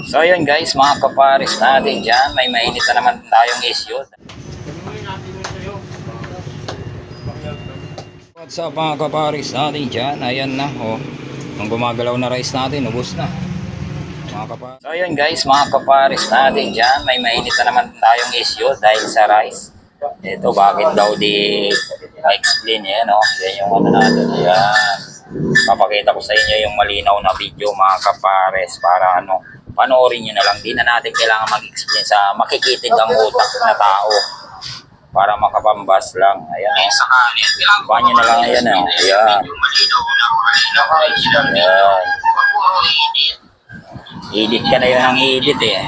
So yun guys, mga kapares natin dyan, may mainit na naman tayong issue. What's up mga kapares natin dyan, ayan na oh. Nung gumagalaw na rice natin, ubos na mga kapares. So yun guys, mga kapares natin dyan, may mainit na naman tayong issue dahil sa rice. Ito bakit daw di ma-explain yan no? Yan yung ano natin, yan. Papakita ko sa inyo yung malinaw na video mga kapares para ano, panoorin nyo na lang. Di na natin kailangan mag-explain sa makikitid ang utak na tao para makapambas lang. Ayan o. Baka nyo na lang. Ayan o. Ayan. Ayan. Edit ka na yun ang edit eh.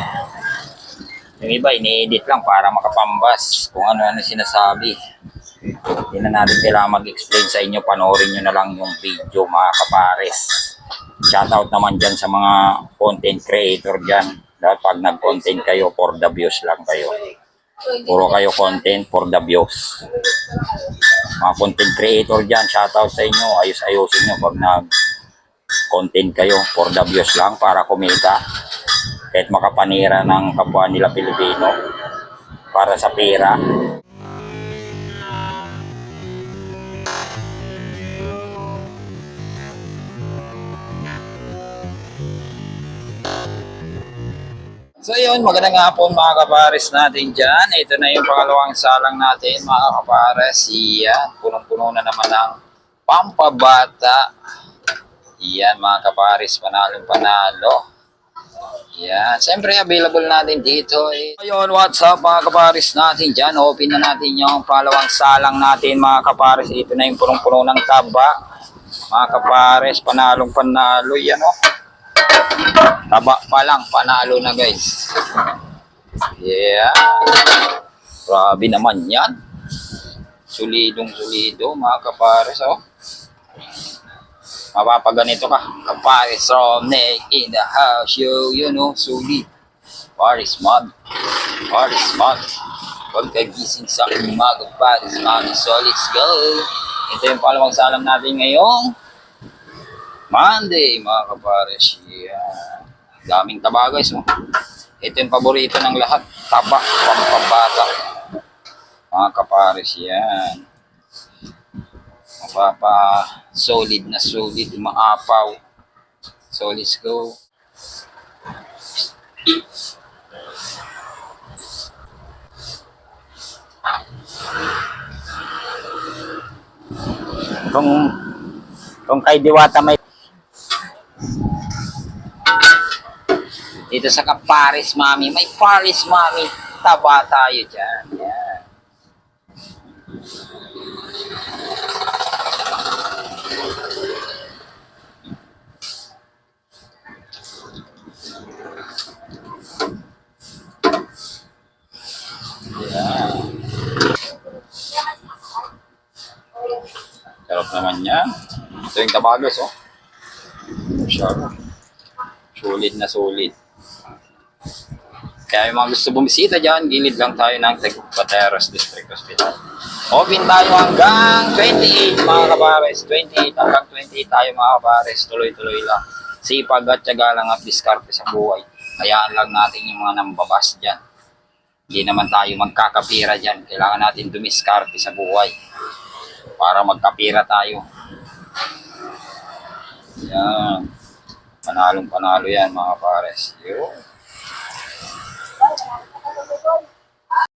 Yung iba ini-edit lang para makapambas kung ano-ano sinasabi. Hindi na natin kailangan mag-explain sa inyo. Panoorin nyo na lang yung video mga kapares. Shoutout naman dyan sa mga content creator dyan. Dahil pag nag-content kayo, for the views lang kayo. Puro kayo content for the views. Mga content creator dyan, shoutout sa inyo. Ayos-ayosin nyo pag nag-content kayo for the views lang para kumita. Kahit makapanira ng kapwa nila Pilipino para sa pera. So yun, magandang hapon mga kapares natin dyan. Ito na yung pangalawang salang natin mga kapares. Yan, punong-puno na naman ng pampabata. Yan mga kapares, panalong panalo. Yan, siyempre available natin dito. Ayun, what's up mga kapares natin dyan. Open na natin yung pangalawang salang natin mga kapares. Ito na yung punong-puno ng taba. Mga kapares, panalong panalo. Yan o. Taba pa lang, panalo na guys. Yeah. Grabe naman yan. Solidong solido mga kapares oh. Mapapaganito ka. Kapares from Nick in the house. You know, solid. Paris mod. Paris mod. Huwag kagising sa aking mga kapares. So let's go. Ito yung palawang salam natin ngayong Monday mga kapares. Yeah. Daming taba guys. Oh. Ito yung paborito ng lahat. Taba, pampabata. Mga kapares yan. Mapapa solid na solid. Maapaw. So let's go. Kung kay Diwata may dito sa Paris Mami, may Paris Mami, taba tayo dyan. Yan. Yan. Sarap naman yan. Ito yung tabagos oh. Sarap. Sulit na sulit. Kaya yung mga gusto bumisita dyan, gilid lang tayo ng Bateros District Hospital. Open tayo hanggang 28 mga kapares. 28 hanggang 28 tayo mga kapares. Tuloy-tuloy lang. Sipag at tiyaga lang at diskarte sa buhay. Hayaan lang natin yung mga nambabas dyan. Hindi naman tayo magkakapira dyan. Kailangan natin dumiskarte sa buhay. Para magkapira tayo. Yan. Panalong panalo yan mga kapares. Yo.